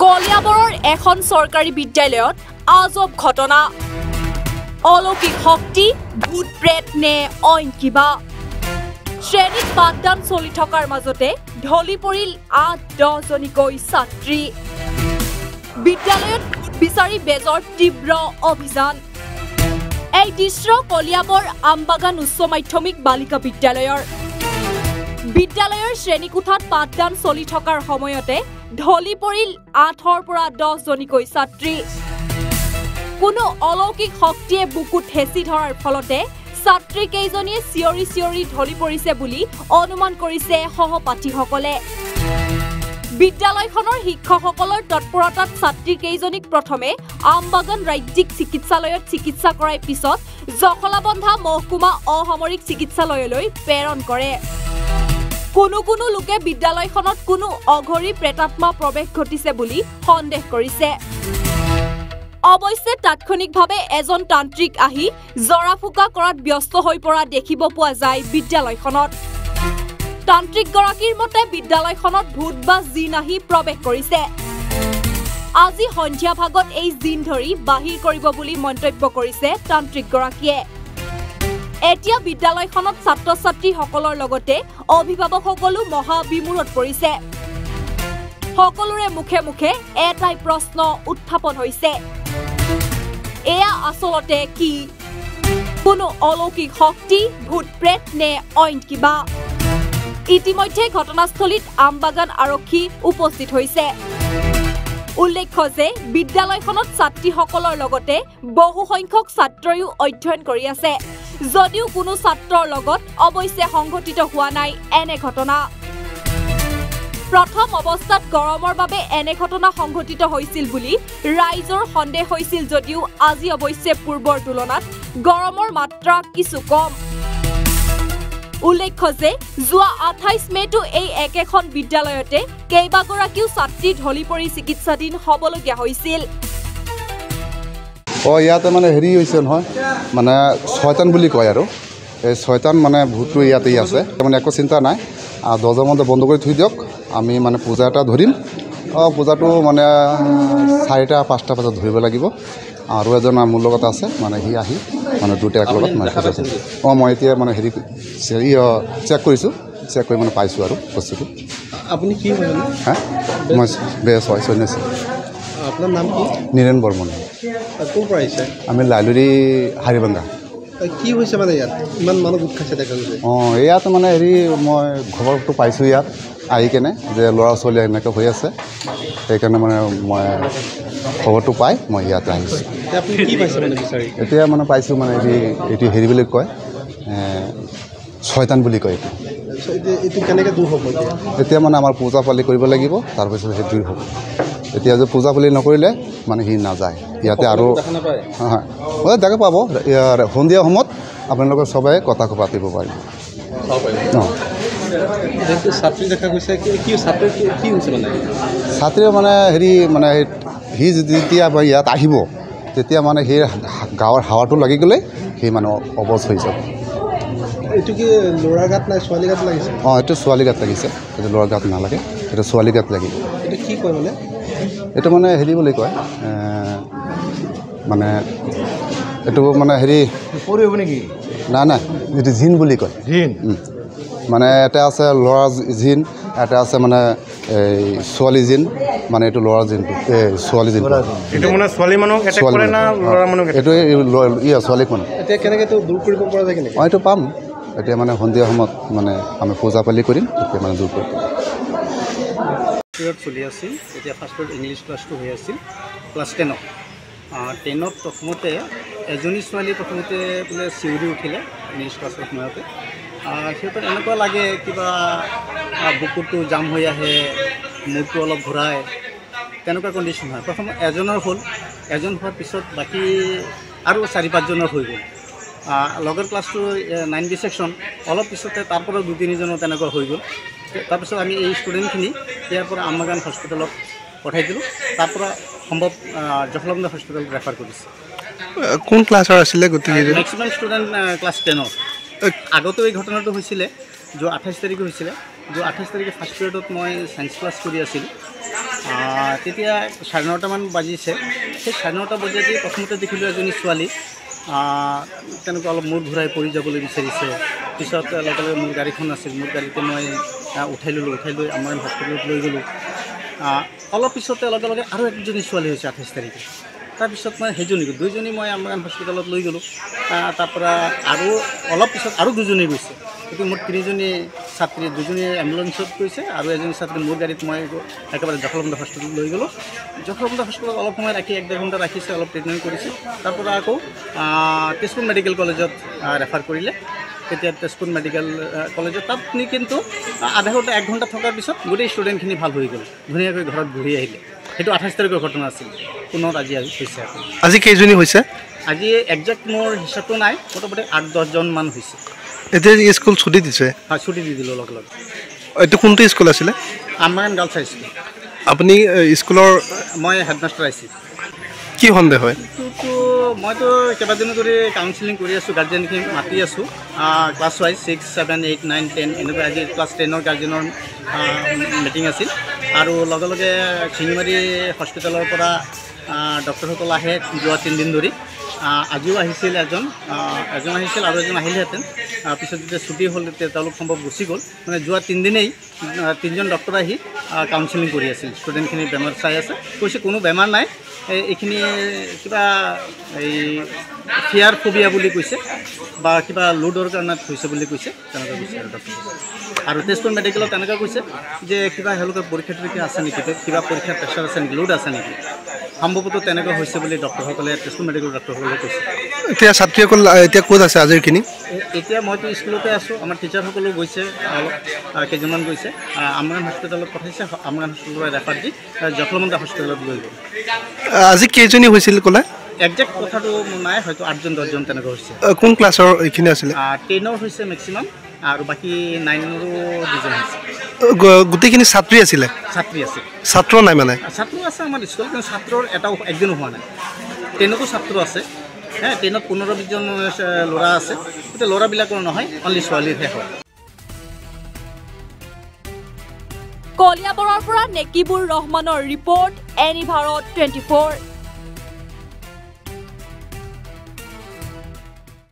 কলিয়াবৰৰ এখন চৰকাৰী বিদ্যালয়ত আজব ঘটনা অলৌকিক শক্তি ভূত প্ৰেত নে অইন কিবা শ্ৰেণীত পাঠদান চলি থকাৰ মাজতে ঢলি পৰিল ৮-১০ জনীকৈ ছাত্ৰী বিদ্যালয়ত বিচাৰি বেজৰ তীব্ৰ অভিযান এই দৃশ্য কলিয়াবৰ আমবাগান উচ্চ মাধ্যমিক বালিকা বিদ্যালয়ৰ শ্ৰেণীকোঠাত পাঠদান চলি থকাৰ সময়তে ঢলি পৰিল ৮ৰ পৰা ১০ জনীকৈ ছাত্ৰী কোনো অলৌকিক শক্তিয়ে বুকুত হেঁচি ধৰাৰ ফলতে ছাত্ৰী কেইজনীয়ে চিঞৰি চিঞৰি ঢলি পৰিছে বুলি অনুমান কৰিছে সহপাঠীসকলে বিদ্যালয়খনৰ শিক্ষকসকলৰ তৎপৰতাত ছাত্ৰী কেইজনীক প্ৰথমে আমবাগান ৰাজ্যিক চিকিৎসালয়ত চিকিৎসা কৰাৰ পিছত জখলাবন্ধা মহকুমা অসামৰিক চিকিৎসালয়লৈ প্ৰেৰণ কৰে কোনো লোকে বিদ্যালয়খনত কোনো অঘৰী প্ৰেতাত্মা প্ৰৱেশ ঘটিছে বুলি সন্দেহ কৰিছে অৱশ্যে তাৎক্ষণিকভাৱে এজন তান্ত্ৰিক আহি জৰাফুকা কৰাত ব্যস্ত হৈ পৰা দেখিব পোৱা যায় বিদ্যালয়খনত তান্ত্ৰিক গৰাকীৰ মতে বিদ্যালয়খনত ভূত বা জিন আহি প্ৰৱেশ কৰিছে আজি সন্ধিয়া ভাগত এই জিন ধৰি বাহিৰ কৰিব বুলি মন্তব্য কৰিছে তান্ত্ৰিক গৰাকীয়ে এতিয়া বিদ্যালয়খনত ছাত্ৰ-ছাত্ৰীসকলৰ লগতে অভিভাৱকসকলো মহা বিমূৰত পৰিছে সকলোৰে মুখে মুখে এটাই প্ৰশ্ন উত্থাপন হৈছে এয়া আচলতে কি কোনো অলৌকিক শক্তি ভূত প্ৰেত নে অইন কিবা ইতিমধ্যে ঘটনাস্থলীত আমবাগান আৰক্ষী উপস্থিত হৈছে উল্লেখ্য যে বিদ্যালয়খনত ছাত্ৰীসকলৰ লগতে বহু সংখ্যক ছাত্ৰয়ো অধ্যয়ন কৰি আছে যদিও কোনো ছাত্ৰৰ লগত অৱশ্যে সংঘটিত হোৱা নাই এনে ঘটনা প্ৰথম অৱস্থাত গৰমৰ বাবে এনে ঘটনা সংঘটিত হৈছিল বুলি ৰাইজৰ সন্দেহ হৈছিল যদিও আজি অৱশ্যে পূৰ্বৰ তুলনাত গৰমৰ মাত্ৰা কিছু কম উল্লেখ্য যে যোৱা ২৮ মেটো এই একেখন বিদ্যালয়তে কেইবাগৰাকীও ছাত্ৰী ঢলি পৰি চিকিৎসাধীন হ'বলগীয়া হৈছিল ইয়াতে মানে হেৰি হৈছে নহয় মানে শয়তান বুলি কয় আৰু এই শয়তান মানে ভূতটো ইয়াতেই আছে মানে একো চিন্তা নাই ১০মান বন্ধ কৰি থৈ দিয়ক আমি মানে পূজা এটা ধৰিম পূজাটো মানে ৪টা-৫টা বজাত ধৰিব লাগিব আৰু এজন মোৰ লগত আছে মানে সি আহি মানে দুটা একেলগত মানে মই এতিয়া মানে হেৰি চেক কৰিছোঁ চেক কৰি মানে পাইছোঁ আৰু বস্তুটো আপুনি কি হয় হা মই বেছ হয় সন্যাসী আপোনাৰ নাম কি নীৰেণ বৰ্মন ক'ৰ পৰা আহিছে আমি লাইলুৰি হাৰিবাংগা কি হৈছে মানে ইয়াত ইমান মানুহ গোট খাইছে দেখা গৈছে ইয়াত মানে হেৰি মই খবৰটো পাইছোঁ ইয়াত আহি কেনে যে ল'ৰা ছোৱালী এনেকৈ হৈ আছে সেইকাৰণে মানে মই খবৰটো পাই মই ইয়াতে আহিছোঁ এতিয়া মানে পাইছোঁ মানে এইটো হেৰি বুলি কয় শয়তান বুলি কয় এইটো কেনেকৈ দূৰ হ'ব এতিয়া মানে আমাৰ পূজা পালি কৰিব লাগিব তাৰপিছত সেই দূৰ হ'ব এতিয়া যে পূজা পালি নকৰিলে মানে সি নাযায় ইয়াতে আৰু হয় দেখা পাব সন্ধিয়া সময়ত আপোনালোকে সবে কথা পাতিব পাৰিব ছাত্ৰী মানে হেৰি মানে সি যেতিয়া ইয়াত আহিব তেতিয়া মানে সেই গাঁৱৰ হাৱাটো লাগি গ'লে সি মানে অৱজ হৈ যাব এইটো কি ল'ৰাৰ গাত নাই ছোৱালী গাত লাগিছে এইটো ছোৱালী গাত লাগিছে এইটো ল'ৰাৰ গাত নালাগে এইটো ছোৱালী গাত লাগিব এইটো কি কয় মানে এইটো মানে হেৰি বুলি কয় মানে এইটো মানে হেৰি পৰিব নেকি নাই এইটো জিন বুলি কয় জিন মানে এটা আছে ল'ৰা জিন এটা আছে মানে এই ছোৱালী জিন মানে এইটো ল'ৰা জিনটো ছোৱালী জিন এইটো মানে ছোৱালী মানুহক এটেক কৰে না ল'ৰা মানুহক এইটো ছোৱালীক মানে এতিয়া কেনেকৈ দূৰ কৰিব পৰা যায় কেনেকৈ এইটো পাম এতিয়া মানে সন্ধিয়া সময়ত মানে আমি পূজা পালি কৰিম তেতিয়া মানে দূৰ কৰিম পিৰিয়ড চলি আছিল এতিয়া ফাৰ্ষ্ট পিৰিয়ড ইংলিছ ক্লাছটো হৈ আছিল ক্লাছ 10ত প্ৰথমতে এজনী ছোৱালী প্ৰথমতে বোলে চিঞৰি উঠিলে ইংলিছ ক্লাছৰ সময়তে সিহঁতক এনেকুৱা লাগে কিবা বুকুটো জাম হৈ আহে মূৰটো অলপ ঘূৰাই তেনেকুৱা কণ্ডিশ্যন হয় প্ৰথম এজনৰ হ'ল এজন হোৱাৰ পিছত বাকী আৰু 4-5জনৰ হৈ গ'ল লগৰ ক্লাছটো 9B ছেকশ্যন অলপ পিছতে তাৰপৰা 2-3জনৰ তেনেকুৱা হৈ গ'ল তাৰপিছত আমি এই ষ্টুডেণ্টখিনি ইয়াৰ পৰা আমবাগান হস্পিটেলত পঠাই দিলোঁ তাৰপৰা সম্ভৱ জখলাবন্ধা হস্পিটেলত ৰেফাৰ কৰিছে কোন ক্লাছৰ আছিলে গোটেই মেক্সিমাম ষ্টুডেণ্ট ক্লাছ 10ৰ আগতো এই ঘটনাটো হৈছিলে जो 28 तारिखे হৈছিলে जो 28 तारिखे ফাৰ্ষ্ট পিৰিয়ডত মই সায়েন্স ক্লাছ কৰি আছিল তেতিয়া 9:30মান বাজিছে। সেই 9:30 বজাতে প্ৰথমতে দেখিলোঁ এজনী ছোৱালী তেনেকুৱা অলপ মূৰ ঘূৰাই পৰি যাবলৈ বিচাৰিছে। পিছত লগে লগে মোৰ গাড়ীখন আছিল, মোৰ গাড়ীতে মই উঠাই ল'লোঁ, উঠাই লৈ আমাৰ হস্পিটেলত লৈ গ'লোঁ। অলপ পিছতে লগে লগে আৰু একজনী ছোৱালী হৈছে 28 তাৰিখে। তাৰপিছত মই সেইজনী দুইজনী মই আমাৰ হস্পিটেলত লৈ গ'লোঁ। তাৰপৰা আৰু অলপ পিছত আৰু দুজনী গৈছে। গতিকে মোৰ 3জনী ছাত্ৰী, 2জনী এম্বুলেঞ্চত গৈছে আৰু এজনী ছাত্ৰী মোৰ গাড়ীত মই একেবাৰে জখলাবন্ধা হস্পিটেলত লৈ গ'লোঁ। জখলাবন্ধা হস্পিটেলত অলপ সময় ৰাখি 1-1.5 ঘণ্টা ৰাখিছে, অলপ ট্ৰিটমেণ্ট কৰিছে। তাৰপৰা আকৌ তেজপুৰ মেডিকেল কলেজত ৰেফাৰ কৰিলে। তেতিয়া তেজপুৰ মেডিকেল কলেজত তাত নি কিন্তু আধা ঘণ্টা 1 ঘণ্টা থকাৰ পিছত গোটেই ষ্টুডেণ্টখিনি ভাল হৈ গ'ল, ধুনীয়াকৈ ঘৰত ঘূৰি আহিলে। সেইটো 28 তাৰিখৰ ঘটনা আছিল। পুনৰ আজি হৈছে। আজি কেইজনী হৈছে? আজি একজেক্ট মোৰ হিচাপটো নাই, মোটামুটি 8-10জনমান হৈছে। এতিয়া স্কুল ছুটি দিছে? হয়, ছুটি দি দিলোঁ লগে লগে। এইটো কোনটো স্কুল আছিলে? আমবাগান গাৰ্লছ হাই স্কুল। আপুনি স্কুলৰ? মই হেডমাষ্টাৰ আছিলোঁ। কি সন্দেহ হয়? মইতো কেইবাদিনো ধৰি কাউন্সিলিং কৰি আছোঁ, গাৰ্জেনখিনি মাতি আছোঁ ক্লাছ ৱাইজ 6, 7, 8, 9, 10 এনেকুৱা। আজি ক্লাছ 10ৰ গাৰ্জেনৰ মিটিং আছিল। আৰু লগে লগে শিঙিমাৰী হস্পিটেলৰ পৰা ডক্টৰসকল আহে যোৱা 3 দিন ধৰি। আজিও আহিছিল এজন আহিছিল আৰু এজন আহিলেহেঁতেন। পিছত যেতিয়া ছুটি হ'ল তেতিয়া তেওঁলোক সম্ভৱ গুচি গ'ল। মানে যোৱা 3 দিনেই 3জন ডক্টৰ আহি কাউন্সিলিং কৰি আছিল, ষ্টুডেণ্টখিনি বেমাৰ চাই আছে। কৈছে কোনো বেমাৰ নাই, এইখিনি কিবা এই ফিয়াৰ ফবিয়া বুলি কৈছে বা কিবা লোডৰ কাৰণত হৈছে বুলি কৈছে, তেনেকুৱা কৈছে আৰু ডক্টৰ। আৰু তেজপুৰ মেডিকেলত তেনেকুৱা কৈছে যে কিবা তেওঁলোকৰ পৰীক্ষা আছে নেকি, কিবা পৰীক্ষাৰ প্ৰেছাৰ আছে নেকি, লোড আছে নেকি। সম্ভৱতঃ তেনেকুৱা হৈছে বুলি ডক্টৰসকলে, তেজপুৰ মেডিকেল ডক্টৰসকলে কৈছে। এতিয়া ছাত্ৰীসকল এতিয়া ক'ত আছে আজিৰখিনি? এতিয়া মইতো স্কুলতে আছোঁ। আমাৰ টিচাৰসকলেও গৈছে, অলপ কেইজনমান গৈছে। আমগান হস্পিটেলত পঠাইছে, আমগান হস্পিটেলত ৰেফাৰ দি জখলাবন্ধা হস্পিটেলত লৈ গ'ল। আজি কেইজনী হৈছিল ক'লে? একজেক্ট কথাটো নাই, হয়তো 8-10জন তেনেকুৱা হৈছে। কোন ক্লাছৰ এইখিনি আছিলে? 10ৰ হৈছে মেক্সিমাম, আৰু বাকী 9ৰো 2জন হৈছে। গোটেইখিনি ছাত্ৰী আছিলে? ছাত্ৰী আছে। ছাত্ৰ নাই মানে? ছাত্ৰ আছে আমাৰ স্কুলত, কিন্তু ছাত্ৰৰ একদিনো হোৱা নাই। 10তো ছাত্ৰ আছে। 10ত 15-20জন ল'ৰা আছে। এতিয়া ল'ৰাবিলাকৰ নহয়, অনলি ছোৱালীৰহে হয়। কলিয়াবৰৰ পৰা নেকিবুৰ ৰহমানৰ ৰিপৰ্ট, এনি ভাৰত 24।